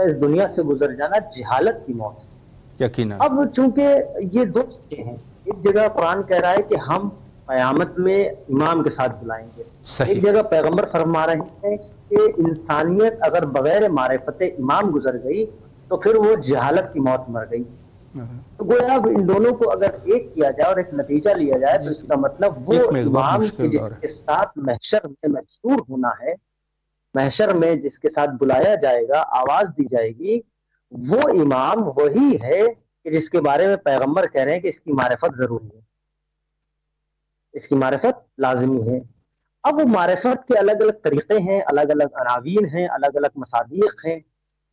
کا اس دنیا سے گزر جانا جہالت کی موت ہے۔ یقیناً۔ اب چونکہ یہ دو چیزیں ہیں، ایک جگہ قرآن کہہ رہا ہے کہ ہم قیامت میں امام کے ساتھ بلائیں گے، ایک جگہ پیغمبر فرما رہے ہیں کہ انسانیت اگر بغیر معرفت امام گزر گئی تو پھر وہ جہالت کی موت مر گئی۔ تو گویا اب ان دونوں کو اگر ایک کیا جائے اور ایک نتیجہ لیا جائے تو اس کا مطلب وہ امام جس کے ساتھ محشر میں محشور ہونا ہے، محشر میں جس کے ساتھ بلایا جائے گا، آواز دی جائے گی، وہ امام وہی ہے کہ جس کے بارے میں پیغمبر کہہ رہے ہیں کہ اس کی معرفت ضروری ہے، اس کی معرفت لازمی ہے۔ اب وہ معرفت کے الگ الگ طریقے ہیں، الگ الگ عناوین ہیں، الگ الگ مصادیق ہیں،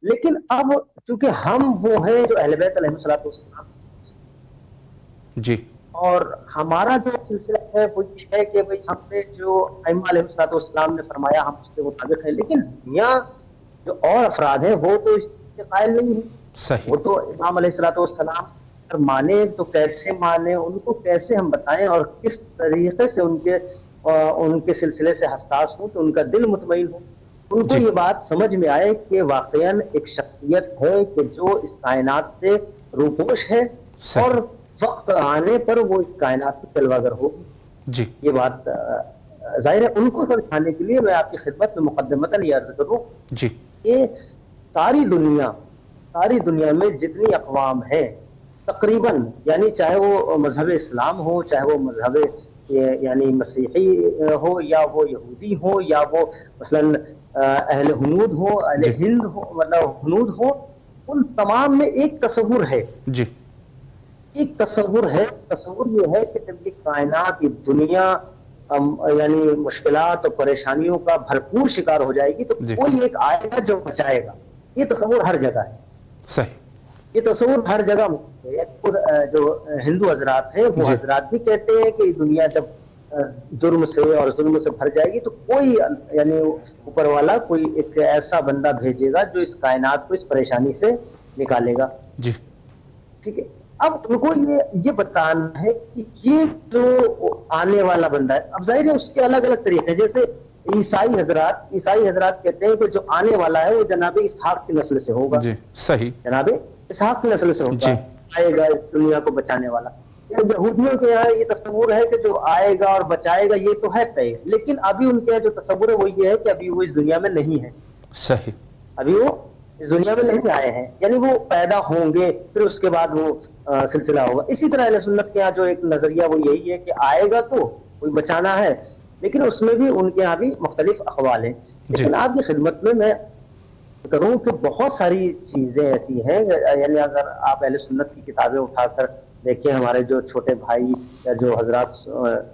لیکن اب چونکہ ہم وہ ہیں جو اہل بیت علیہ السلام جی، اور ہمارا جو سلسلہ ہے وہ یہ ہے کہ بھئی ہم نے جو ائمہ علیہ السلام نے فرمایا ہم اس کے مطابق ہیں، لیکن دنیا جو اور افراد ہیں وہ تو اس کے قائل نہیں ہیں۔ صحیح۔ وہ تو امام علیہ السلام مانے تو کیسے مانے، ان کو کیسے ہم بتائیں اور کس طریقے سے ان کے سلسلے سے حساس ہوں کہ ان کا دل مطمئن ہو، ان کو یہ بات سمجھ میں آئے کہ واقعاً ایک شخصیت ہے کہ جو اس کائنات سے روپوش ہے اور وقت آنے پر وہ اس کائنات سے جلوہ گر ہوگی۔ جی، یہ بات ظاہر ہے ان کو سمجھانے کے لیے میں آپ کی خدمت میں مقدمتاً یہ عرض کروں جی کہ ساری دنیا میں جتنی اقوام ہیں تقریباً، یعنی چاہے وہ مذہب اسلام ہو، چاہے وہ مذہب یعنی مسیحی ہو، یا وہ یہودی ہو، یا وہ مثلاً اہل ہنود ہو، اہل ہند ہو، مطلب ہنود ہو، ان تمام میں ایک تصور ہے، جی ایک تصور ہے۔ تصور یہ ہے کہ جب یہ کائنات، یہ دنیا یعنی مشکلات اور پریشانیوں کا بھرپور شکار ہو جائے گی تو کوئی ایک آئے گا جو بچائے گا۔ یہ تصور ہر جگہ ہے، صحیح، یہ تصور ہر جگہ ہے۔ جو ہندو حضرات ہیں وہ حضرات بھی کہتے ہیں کہ دنیا جب جرم سے اور ظلم سے بھر جائے گی تو کوئی یعنی اوپر والا کوئی ایک ایسا بندہ بھیجے گا جو اس کائنات کو اس پریشانی سے نکالے گا۔ جی ٹھیک ہے، اب ان کو یہ بتانا ہے کہ یہ جو آنے والا بندہ ہے، اب ظاہر ہے اس کے الگ الگ طریقے، جیسے عیسائی حضرات کہتے ہیں کہ جو آنے والا ہے وہ جناب اسحاق کی نسل سے ہوگا۔ جی صحیح، جناب اسحاق کی نسل سے ہوگا، آئے گا اس دنیا کو بچانے والا۔ یہودیوں کے یہاں یہ تصور ہے کہ جو آئے گا اور بچائے گا یہ تو ہے طے، لیکن ابھی ان کے جو تصور ہے وہ یہ ہے کہ ابھی وہ اس دنیا میں نہیں ہے۔ صحیح، ابھی وہ اس دنیا میں نہیں آئے ہیں، یعنی وہ پیدا ہوں گے پھر اس کے بعد وہ سلسلہ ہوگا۔ اسی طرح اہل سنت کے یہاں جو ایک نظریہ وہ یہی ہے کہ آئے گا تو کوئی بچانا ہے، لیکن اس میں بھی ان کے یہاں بھی مختلف اقوال ہیں۔ لیکن آپ کی خدمت میں میں کروں کہ بہت ساری چیزیں ایسی ہیں، یعنی اگر آپ اہل سنت کی کتابیں اٹھا کر دیکھیں، ہمارے جو چھوٹے بھائی یا جو حضرات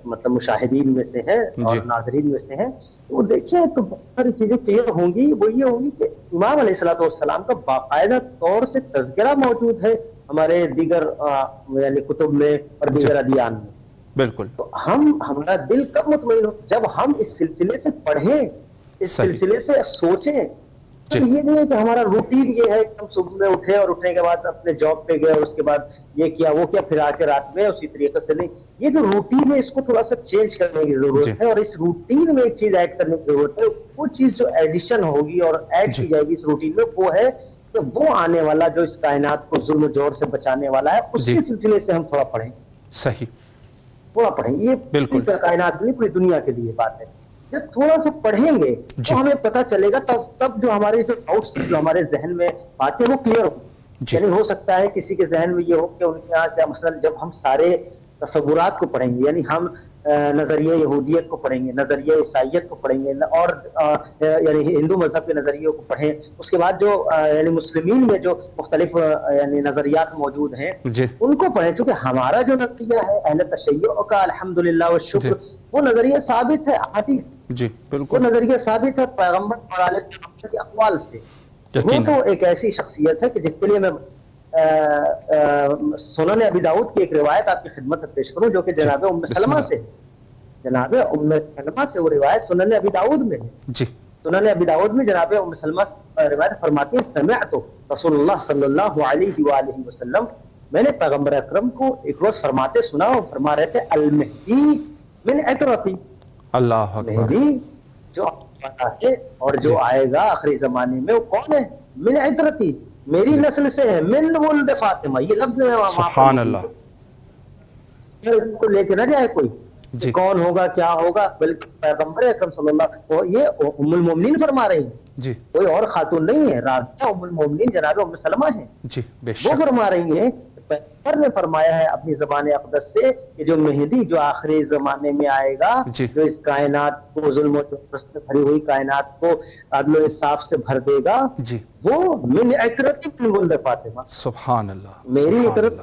مطلب مشاہدین میں سے ہیں اور ناظرین میں سے ہیں، وہ دیکھیں تو بہت ساری چیزیں کلیئر ہوں گی۔ وہ یہ ہوگی کہ امام علیہ السلام کا باقاعدہ طور سے تذکرہ موجود ہے ہمارے دیگر یعنی کتب میں اور دیگر ادیان میں۔ بالکل، تو ہمارا دل کب مطمئن ہو جب ہم اس سلسلے سے پڑھیں، اس سلسلے سے سوچیں۔ تو یہ نہیں ہے کہ ہمارا روٹین یہ ہے کہ ہم صبح میں اٹھے اور اٹھنے کے بعد اپنے جاب پہ گئے، اس کے بعد یہ کیا وہ کیا، پھر آ کے رات میں اسی طریقے سے نہیں۔ یہ جو روٹین ہے اس کو تھوڑا سا چینج کرنے کی ضرورت ہے، اور اس روٹین میں ایک چیز ایڈ کرنے کی ضرورت ہے۔ وہ چیز جو ایڈیشن ہوگی اور ایڈ کی جائے گی اس روٹین میں وہ ہے کہ وہ آنے والا جو اس کائنات کو ظلم جور سے بچانے والا ہے، اس کے سلسلے سے ہم تھوڑا پڑھیں۔ صحیح، تھوڑا پڑھیں۔ یہ بالکل کائنات نہیں، پوری دنیا کے لیے بات ہے۔ جب تھوڑا سا پڑھیں گے تو ہمیں پتہ چلے گا، تب جو ہمارے جو ڈاؤٹس جو ہمارے ذہن میں باتیں وہ کلیئر ہو۔ یعنی ہو سکتا ہے کسی کے ذہن میں یہ ہو کہ ان کے یہاں کیا مثلا جب ہم سارے تصورات کو پڑھیں گے، یعنی ہم نظریہ یہودیت کو پڑھیں گے، نظریہ عیسائیت کو پڑھیں گے، اور یعنی ہندو مذہب کے نظریوں کو پڑھیں، اس کے بعد جو یعنی مسلمین میں جو مختلف یعنی نظریات موجود ہیں ان کو پڑھیں، کیونکہ ہمارا جو نظریہ ہے اہل تشیع کا الحمدللہ والشکر، وہ نظریہ ثابت ہے حدیث، جی بالکل، وہ نظریہ ثابت ہے پیغمبر اور علیہ السلام کے اقوال سے۔ وہ تو ایک ایسی شخصیت ہے کہ جس کے لیے میں سنن ابی داؤد کی ایک روایت آپ کی خدمت میں پیش کروں جو کہ جناب ام سلمہ سے، جناب ام سلمہ سے وہ روایت سنن ابی داؤد میں ہے۔ جی، سنن ابی داؤد میں جناب ام سلمہ روایت فرماتی ہیں، سمعت رسول اللہ صلی اللہ علیہ وآلہ وسلم، میں نے پیغمبر اکرم کو ایک روز فرماتے سنا، اور فرما رہے تھے المہدی من عترتی، اللہ اکبر، مہدی جو آتا ہے اور جو آئے گا آخری زمانے میں وہ کون ہے؟ من عطرتی، میری نسل سے ہے، من ولد فاطمہ، یہ لفظ ہے وہاں سبحان اللہ کو لے کے نہ جائے کوئی جی کون ہوگا کیا ہوگا، بلکہ پیغمبر اکرم صلی اللہ علیہ یہ ام المومنین فرما رہی ہیں، جی کوئی اور خاتون نہیں ہے، راضیہ ام المومنین جناب ام سلمہ ہیں، جی بے وہ شک فرما رہی ہیں پیغمبر نے فرمایا ہے اپنی زبان اقدس سے کہ جو مہدی جو آخری زمانے میں آئے گا، جی جو اس کائنات کو ظلم و جبر سے بھری ہوئی کائنات کو عدل و انصاف سے بھر دے گا، جی وہ من عطرتی من ولد فاطمہ، سبحان اللہ میری سبحان عطرت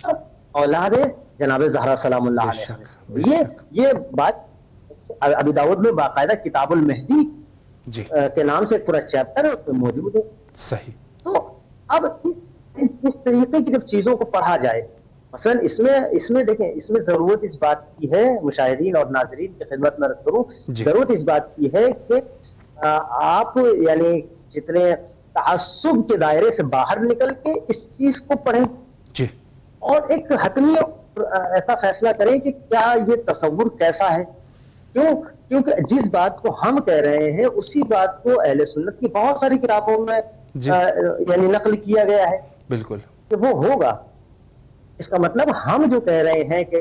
اللہ اولاد جناب زہرا سلام اللہ بے علیہ شک ہے۔ بے شک یہ بات ابی داؤد میں باقاعدہ کتاب المہدی جی کے نام سے ایک پورا چیپٹر ہے، اس میں موجود ہے۔ صحیح تو اب اس طریقے کی جب چیزوں کو پڑھا جائے، مثلا اس میں دیکھیں، اس میں ضرورت اس بات کی ہے، مشاہدین اور ناظرین کی خدمت میں عرض کروں، جی ضرورت اس بات کی ہے کہ آپ یعنی جتنے تعصب کے دائرے سے باہر نکل کے اس چیز کو پڑھیں جی اور ایک حتمی ایسا فیصلہ کریں کہ کیا یہ تصور کیسا ہے، کیونکہ جس بات کو ہم کہہ رہے ہیں اسی بات کو اہل سنت کی بہت ساری کتابوں میں جی یعنی نقل کیا گیا ہے بالکل کہ وہ ہوگا۔ اس کا مطلب ہم جو کہہ رہے ہیں کہ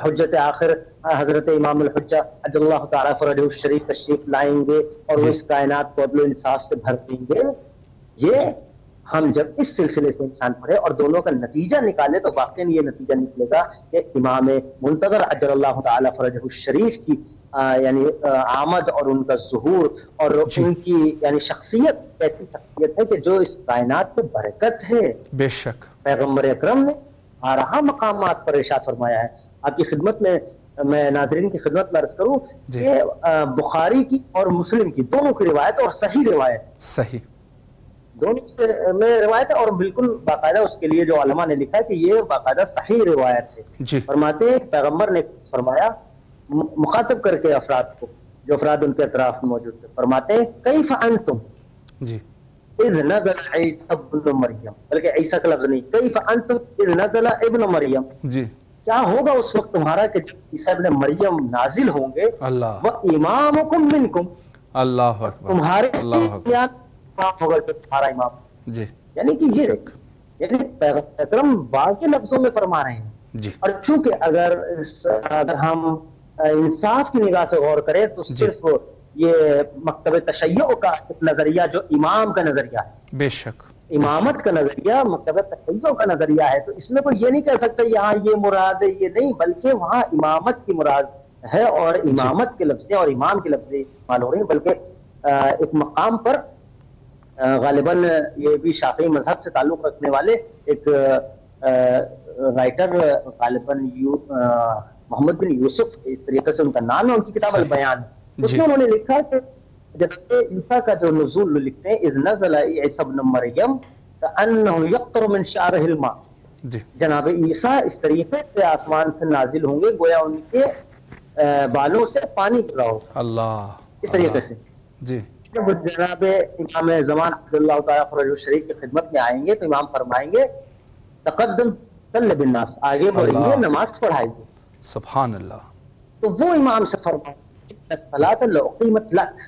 حجت آخر حضرت امام الحجہ عجل اللہ تعالیٰ فرجہ الشریف تشریف لائیں گے اور وہ اس کائنات کو عدل و انصاف سے بھر دیں گے، یہ ہم جب اس سلسلے سے انسان پڑھے اور دونوں کا نتیجہ نکالے تو واقعی یہ نتیجہ نکلے گا کہ امام منتظر عجل اللہ تعالیٰ فرجہ الشریف کی یعنی آمد اور ان کا ظہور اور ان کی یعنی شخصیت ایسی شخصیت ہے کہ جو اس کائنات میں برکت ہے۔ بے شک پیغمبر اکرم نے بارہا مقامات پر ارشاد فرمایا ہے۔ آپ کی خدمت میں ناظرین کی خدمت میں عرض کروں کہ بخاری کی اور مسلم کی دونوں کی روایت اور صحیح روایت، صحیح دونوں سے میں روایت ہے اور بالکل باقاعدہ اس کے لیے جو علماء نے لکھا ہے کہ یہ باقاعدہ صحیح روایت ہے۔ جی فرماتے ہیں کہ پیغمبر نے فرمایا مخاطب کر کے افراد کو، جو افراد ان کے اطراف میں موجود تھے، فرماتے ہیں کیف انتم جی اذ نزل عیسی ابن مریم، بلکہ عیسیٰ کا لفظ نہیں، کیف انتم اذ نزل ابن مریم، جی کیا ہوگا اس وقت تمہارا کہ جب عیسیٰ ابن مریم نازل ہوں گے، اللہ وَإِمَامُكُم مِّنكُم، اللہ اکبر تمہارے اللہ اکبر امام ہوگا جو تمہارا امام، جی یعنی کہ یہ شک یعنی پیغمبر اکرم واضح لفظوں میں فرما رہے ہیں۔ جی اور چونکہ اگر ہم انصاف کی نگاہ سے غور کریں تو صرف یہ مکتب تشیع کا نظریہ جو امام کا نظریہ ہے، بے شک امامت کا نظریہ مکتب تشیع کا نظریہ ہے، تو اس میں کوئی یہ نہیں کہہ سکتا یہاں یہ مراد ہے یہ نہیں، بلکہ وہاں امامت کی مراد ہے اور امامت کے لفظیں اور امام کے لفظیں استعمال ہو رہے ہیں، بلکہ ایک مقام پر غالباً یہ بھی شافعی مذہب سے تعلق رکھنے والے ایک رائٹر غالباً محمد بن یوسف، اس طریقے سے ان کا نام ہے، ان کی کتاب البیان، اس میں انہوں نے لکھا کہ جب عیسیٰ کا جو نزول لکھتے ہیں اذ نزل عیسی ابن مریم کأنہ یقطر من شعرہ الماء، جی جناب عیسیٰ اس طریقے سے آسمان سے نازل ہوں گے گویا ان کے بالوں سے پانی گر رہا ہوگا، اللہ اس طریقے سے جی جب جناب امام زمان عبداللہ تعالیٰ فرج الشریف کی خدمت میں آئیں گے تو امام فرمائیں گے تقدم صلی بالناس، آگے بڑھیے نماز پڑھائیے، سبحان اللہ، تو وہ امام سے فرمائیں الصلاۃ لأقیمت لک،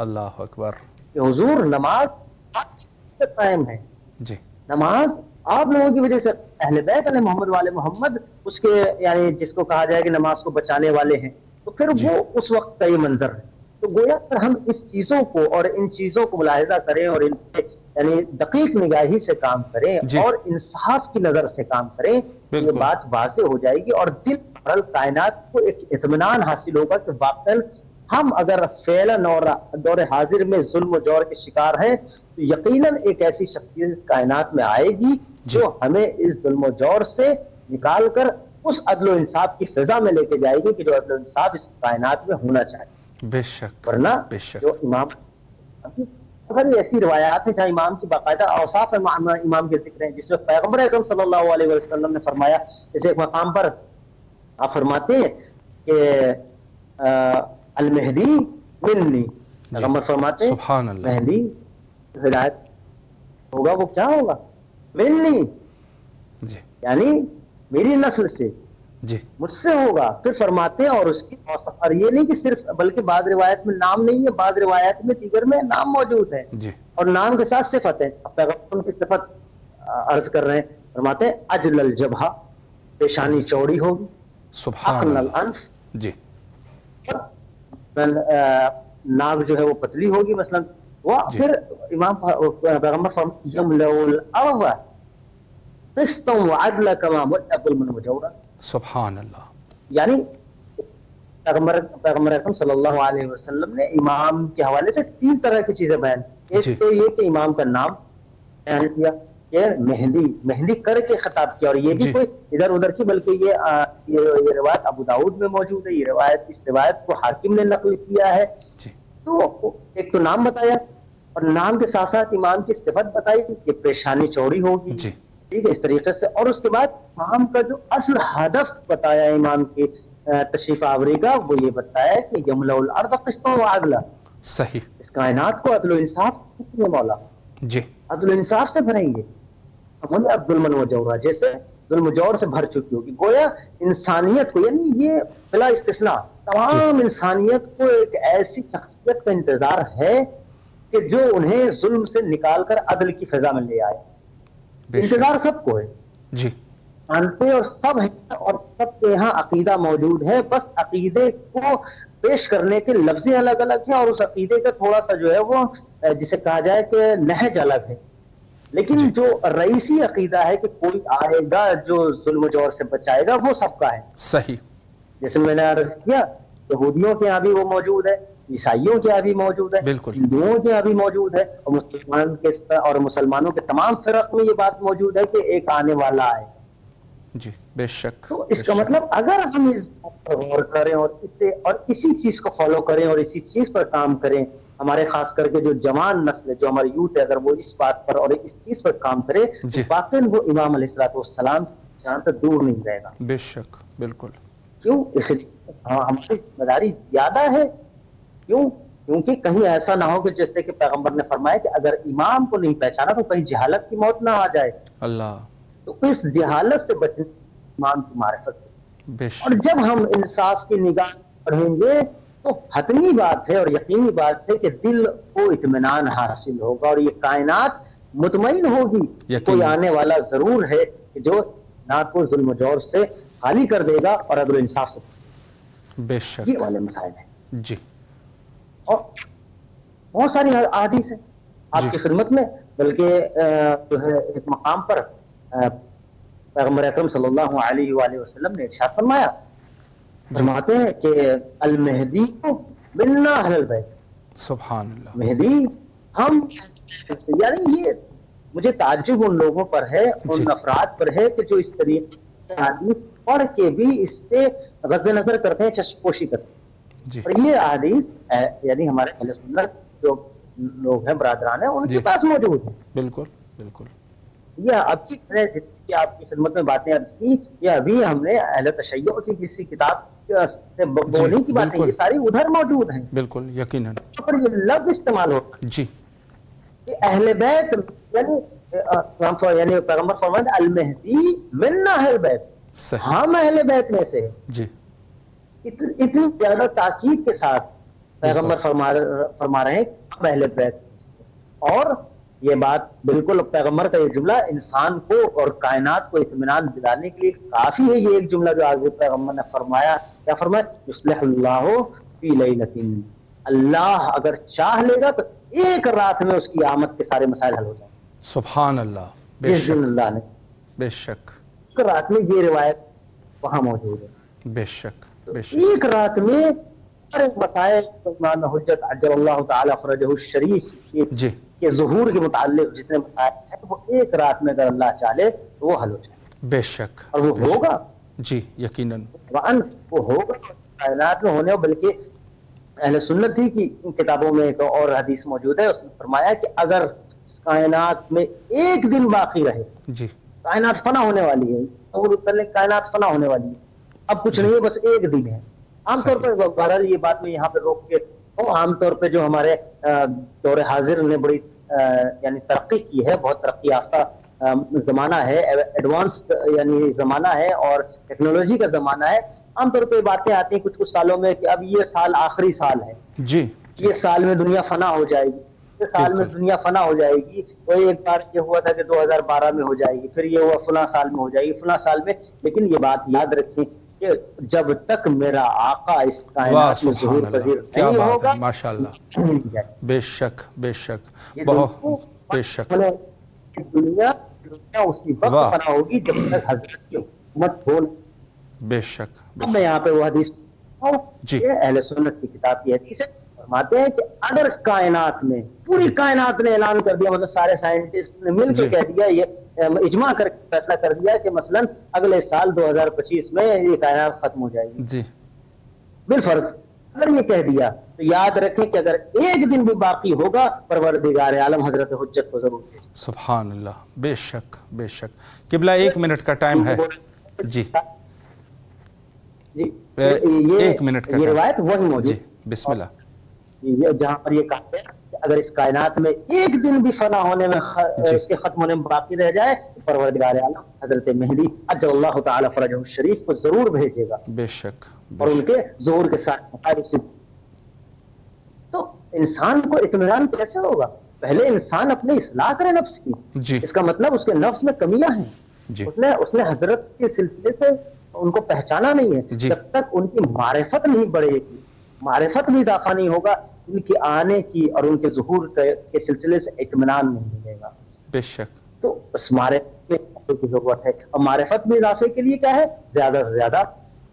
اللہ اکبر، کہ حضور نماز آپ سے قائم ہے، جی نماز آپ لوگوں کی وجہ سے، اہل بیت علیہ محمد والے محمد اس کے یعنی جس کو کہا جائے کہ نماز کو بچانے والے ہیں، تو پھر وہ اس وقت کا یہ منظر ہے۔ تو گویا پر ہم اس چیزوں کو اور ان چیزوں کو ملاحظہ کریں اور ان پہ یعنی دقیق نگاہی سے کام کریں اور انصاف کی نظر سے کام کریں، یہ بات واضح ہو جائے گی اور دل پر کائنات کو ایک اطمینان حاصل ہوگا کہ واقعاً ہم اگر فعلاً اور دور حاضر میں ظلم و جور کے شکار ہیں تو یقیناً ایک ایسی شخصیت کائنات میں آئے گی جو ہمیں اس ظلم و جور سے نکال کر اس عدل و انصاف کی فضا میں لے کے جائے گی کہ جو عدل و انصاف اس کائنات میں ہونا چاہیے۔ بے شک ورنہ بے شک جو امام اگر ایسی روایات ہیں جہاں امام کی باقاعدہ اوصاف امام کے ذکر ہیں، جس میں پیغمبر اکرم صلی اللہ علیہ وسلم نے فرمایا، جیسے ایک مقام پر آپ فرماتے ہیں کہ المہدی منی، پیغمبر فرماتے ہیں سبحان اللہ، مہدی ہدایت ہوگا، وہ کیا ہوگا؟ منی، جی یعنی میری نسل سے، جی مجھ سے ہوگا۔ پھر فرماتے ہیں اور اس کی اور یہ نہیں کہ صرف بلکہ بعض روایت میں نام نہیں ہے، بعض روایت میں دیگر میں نام موجود ہے، جی اور نام کے ساتھ صفت ہے. پیغمبر کی صفت عرض کر رہے ہیں, فرماتے ہیں اجل الجبہہ, پیشانی چوڑی ہوگی, سبحان اقل اللہ. الانف, جی ناک جو ہے وہ پتلی ہوگی مثلا. وہ پھر امام پیغمبر فرماتے ہیں یملأ الارض قسطا وعدلا کما ملأ ظلما وجورا. سبحان اللہ. یعنی پیغمبر اکرم صلی اللہ علیہ وسلم نے امام کے حوالے سے 3 طرح کی چیزیں بیان کی. ایک تو یہ کہ امام کا نام بیان کیا کہ مہندی کر کے خطاب کیا, اور یہ بھی کوئی ادھر ادھر کی بلکہ یہ روایت ابو داؤد میں موجود ہے. یہ اس روایت کو حاکم نے نقل کیا ہے. تو ایک تو نام بتایا, اور نام کے ساتھ ساتھ امام کی صفت بتائی کہ پیشانی چوڑی ہوگی, ٹھیک ہے, اس طریقے سے. اور اس کے بعد امام کا جو اصل ہدف بتایا امام کی تشریف آوری کا, وہ یہ بتایا کہ یملأ الارض قسطا وعدلا, صحیح, اس کائنات کو عدل و انصاف سے مولا, جی, عدل و انصاف سے بھریں گے. ظلما وجورا, جیسے ظلم و جور سے بھر چکی ہوگی. گویا انسانیت کو, یعنی یہ بلا استثناء تمام انسانیت کو ایک ایسی شخصیت کا انتظار ہے کہ جو انہیں ظلم سے نکال کر عدل کی فضا میں لے آئے. انتظار سب کو ہے, جی, مانتے اور سب ہیں, اور سب کے یہاں عقیدہ موجود ہے. بس عقیدے کو پیش کرنے کے لفظیں الگ الگ ہیں, اور اس عقیدے کا تھوڑا سا جو ہے وہ جسے کہا جائے کہ نہج الگ ہے. لیکن جو رئیسی عقیدہ ہے کہ کوئی آئے گا جو ظلم و جور سے بچائے گا, وہ سب کا ہے. صحیح, جیسے میں نے عرض کیا, یہودیوں کے یہاں بھی وہ موجود ہے, عیسائیوں کے یہاں بھی موجود ہے, ہندوؤں کے یہاں بھی موجود ہے, اور مسلمانوں کے تمام فرق میں یہ بات موجود ہے کہ ایک آنے والا ہے. جی, بے شک. تو اس کا مطلب اگر ہم اس بات پر غور کریں اور اسی چیز کو فالو کریں اور اسی چیز پر کام کریں, ہمارے خاص کر کے جو جوان نسل ہے, جو ہماری یوتھ ہے, اگر وہ اس بات پر اور اس چیز پر کام کرے, واقعی وہ امام علیہ الصلوۃ والسلام سے جہاں تک دور نہیں رہے گا. بے شک, بالکل. کیوں؟ اس لیے ہماری ذمہ داری زیادہ ہے. کیوں؟ کیونکہ کہیں ایسا نہ ہو کہ جیسے کہ پیغمبر نے فرمایا کہ اگر امام کو نہیں پہچانا تو کہیں جہالت کی موت نہ آ جائے. اللہ. تو اس جہالت سے بچنے امام کی معرفت ہے. اور جب ہم انصاف کی نگاہ پڑھیں گے تو حتمی بات ہے اور یقینی بات ہے کہ دل کو اطمینان حاصل ہوگا, اور یہ کائنات مطمئن ہوگی. کوئی آنے والا ضرور ہے کہ جو نہ کو ظلم و جور سے خالی کر دے گا اور عدل و انصاف سے. بے شک, یہ والے مسائل ہیں. جی, اور بہت ساری احادیث ہیں آپ کی خدمت میں, بلکہ جو ہے ایک مقام پر پیغمبر اکرم صلی اللہ علیہ وآلہ وسلم نے ارشاد فرمایا, فرماتے ہیں کہ المہدی منا اہل البیت. سبحان اللہ. مہدی ہم, یعنی یہ مجھے تعجب ان لوگوں پر ہے, ان افراد پر ہے کہ جو اس طریقے سے حدیث پڑھ کے بھی اس سے غض نظر کرتے ہیں, چشم پوشی کرتے ہیں. اور یہ حدیث یعنی ہمارے اہل سنت جو لوگ ہیں, برادران ہیں, ان کے پاس موجود ہے. بالکل, بالکل. یہ ابھی آپ کی خدمت میں باتیں کی, یہ ابھی ہم نے اہل تشیع کی کسی کتاب سے بولنے کی باتیں, یہ ساری ادھر موجود ہیں. بالکل, یقیناً. پر یہ لفظ استعمال ہوتا ہے جی, کہ اہل بیت, یعنی پیغمبر فرماتے ہیں المہدی منا اہل بیت, ہم اہل بیت میں سے. جی, اتنی زیادہ تاکید کے ساتھ پیغمبر فرما رہے ہیں ہم اہل بیت. اور یہ بات بالکل پیغمبر کا یہ جملہ انسان کو اور کائنات کو اطمینان دلانے کے لیے کافی ہے. یہ ایک جملہ جو آگے پیغمبر نے فرمایا, کیا فرمایا, یصلح اللہ فی لیلۃ, اللہ اگر چاہ لے گا تو ایک رات میں اس کی آمد کے سارے مسائل حل ہو جائیں. سبحان اللہ. بے شک, اللہ نے بے شک, ایک رات میں یہ روایت وہاں موجود ہے. بے شک, بے شک. ایک رات میں مسائل امام حجت عجل اللہ تعالی فرجہ الشریف کے ظہور کے متعلق جتنے مسائل ہیں وہ ایک رات میں اگر اللہ چاہے تو وہ حل ہو جائے. بے شک. اور وہ ہوگا. جی, یقیناً. وہ ہوگا کائنات میں ہونے. بلکہ اہل سنت ہی کی کتابوں میں ایک اور حدیث موجود ہے, اس میں فرمایا کہ اگر کائنات میں ایک دن باقی رہے, جی, کائنات فنا ہونے والی ہے, کائنات فنا ہونے والی ہے, اب کچھ نہیں ہے, بس ایک دن ہے. عام طور پر بہرحال یہ بات میں یہاں پہ روک کے, عام طور پہ جو ہمارے دور حاضر نے بڑی یعنی ترقی کی ہے, بہت ترقی یافتہ زمانہ ہے, ایڈوانس یعنی زمانہ ہے اور ٹیکنالوجی کا زمانہ ہے. عام طور پہ باتیں آتی ہیں کچھ سالوں میں کہ اب یہ سال آخری سال ہے, جی, یہ سال میں دنیا فنا ہو جائے گی. سال میں دنیا فنا ہو جائے گی، تو ایک بار یہ ہوا تھا کہ 2012 میں ہو جائے گی، پھر یہ ہوا فلاں سال میں ہو جائے گی، فلاں سال میں. لیکن یہ بات یاد رکھیں کہ جب تک میرا آقا اس واہ کائنات میں سبحان ظہور اللہ، پذیر کیا نہیں بات ہوگا ہے، ماشاء اللہ، نہیں جائے گی. بے شک بے شک، یہ بہت بے شک، دنیا اسی وقت واہ فنا ہوگی جب تک حضرت کی حکومت ہو. بے شک بے اب میں شک، یہاں پہ وہ حدیث جی یہ اہل سنت کی کتاب کی حدیث ہے. فرماتے ہیں کہ اگر کائنات میں پوری جی کائنات نے اعلان کر دیا، مطلب سارے سائنٹسٹ نے مل کے جی کہہ دیا، یہ اجماع کر کے فیصلہ کر دیا کہ مثلا اگلے سال 2025 میں یہ کائنات ختم ہو جائے گی جی بالفرض، اگر یہ کہہ دیا تو یاد رکھیں کہ اگر ایک دن بھی باقی ہوگا پروردگار عالم حضرت حجت کو ضرور بھیجے. سبحان اللہ، بے شک بے شک. قبلہ 1 منٹ کا ٹائم ہے، جی جی 1 منٹ کا یہ ٹائم، روایت وہی جی موجود بسم اللہ. یہ جہاں پر یہ کہا ہے کہ اگر اس کائنات میں ایک دن بھی فنا ہونے میں جی اس کے ختم ہونے میں باقی رہ جائے تو پروردگار عالم حضرت مہدی اجل اللہ تعالی فرجہ الشریف کو ضرور بھیجے گا بے شک بے اور ان شک، کے ظہور کے ساتھ. تو انسان کو اطمینان کیسے ہوگا؟ پہلے انسان اپنے اصلاح کرے نفس کی. جی اس کا مطلب اس کے نفس میں کمیاں ہیں، جی اس نے حضرت کے سلسلے سے ان کو پہچانا نہیں ہے. جی جب تک ان کی معرفت نہیں بڑھے گی، معرفت میں اضافہ نہیں ہوگا، ان کے آنے کی اور ان کے ظہور کے سلسلے سے اطمینان نہیں ملے گا. بے شک، تو اس معرفت میں اضافے کی ضرورت ہے، اور معرفت میں اضافے کے لیے کیا ہے؟ زیادہ سے زیادہ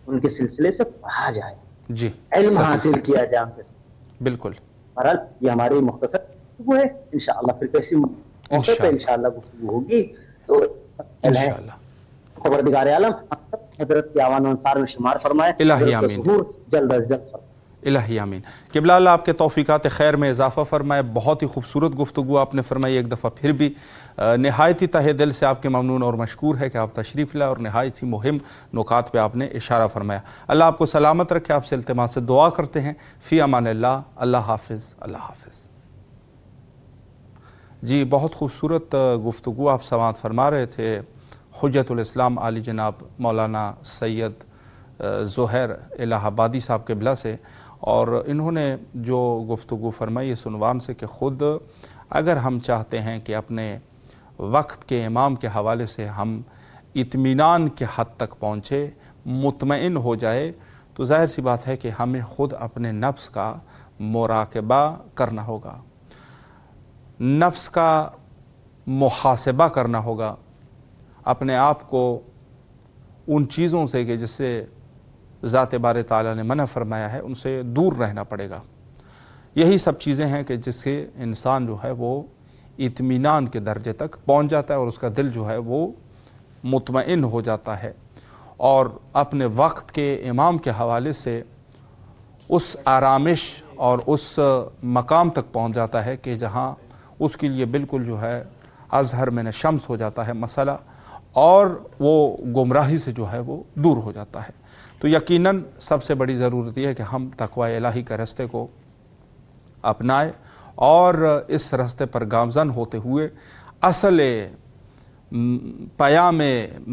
ان کے سلسلے سے پڑھا جائے، جی علم صحیح، حاصل کیا جائے ان کے. بالکل بہرحال یہ ہماری مختصر گفتگو ہے، انشاءاللہ پھر کسی موقع پہ انشاءاللہ گفتگو ہوگی. تو انشاءاللہ، پروردگار عالم حضرت کے اعوان و انصار میں شمار فرمائے، الہی حضرت کا آمین، ظہور جلد از جلد فرمائے. الہی آمین. قبلہ اللہ آپ کے توفیقات خیر میں اضافہ فرمائے. بہت ہی خوبصورت گفتگو آپ نے فرمائی. ایک دفعہ پھر بھی نہایت ہی تہہ دل سے آپ کے ممنون اور مشکور ہے کہ آپ تشریف لائے اور نہایت ہی مہم نکات پہ آپ نے اشارہ فرمایا. اللہ آپ کو سلامت رکھے. آپ سے التماس سے دعا کرتے ہیں. فی امان اللہ. اللہ حافظ. اللہ حافظ. جی بہت خوبصورت گفتگو آپ سماعت فرما رہے تھے حجت الاسلام عالی جناب مولانا سید زہیر الہ آبادی صاحب قبلہ سے. اور انہوں نے جو گفتگو فرمائی اس عنوان سے کہ خود اگر ہم چاہتے ہیں کہ اپنے وقت کے امام کے حوالے سے ہم اطمینان کے حد تک پہنچے، مطمئن ہو جائے، تو ظاہر سی بات ہے کہ ہمیں خود اپنے نفس کا مراقبہ کرنا ہوگا، نفس کا محاسبہ کرنا ہوگا، اپنے آپ کو ان چیزوں سے کہ جس سے ذات بار تعالیٰ نے منع فرمایا ہے ان سے دور رہنا پڑے گا. یہی سب چیزیں ہیں کہ جس سے انسان جو ہے وہ اطمینان کے درجے تک پہنچ جاتا ہے اور اس کا دل جو ہے وہ مطمئن ہو جاتا ہے اور اپنے وقت کے امام کے حوالے سے اس آرامش اور اس مقام تک پہنچ جاتا ہے کہ جہاں اس کے لیے بالکل جو ہے اظہر من شمس ہو جاتا ہے مسئلہ اور وہ گمراہی سے جو ہے وہ دور ہو جاتا ہے. تو یقیناً سب سے بڑی ضرورت یہ ہے کہ ہم تقوی الہی کے راستے کو اپنائیں اور اس راستے پر گامزن ہوتے ہوئے اصل پیام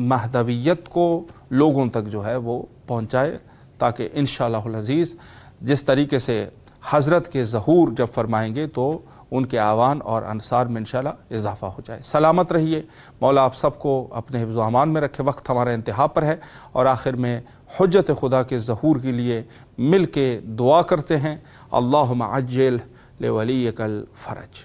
مہدویت کو لوگوں تک جو ہے وہ پہنچائے، تاکہ انشاءاللہ العزیز جس طریقے سے حضرت کے ظہور جب فرمائیں گے تو ان کے اعوان اور انصار میں انشاءاللہ اضافہ ہو جائے. سلامت رہیے. مولا آپ سب کو اپنے حفظ و امان میں رکھے. وقت ہمارے انتہا پر ہے اور آخر میں حجت خدا کے ظہور کے لیے مل کے دعا کرتے ہیں. اللہم عجل لولیک الفرج.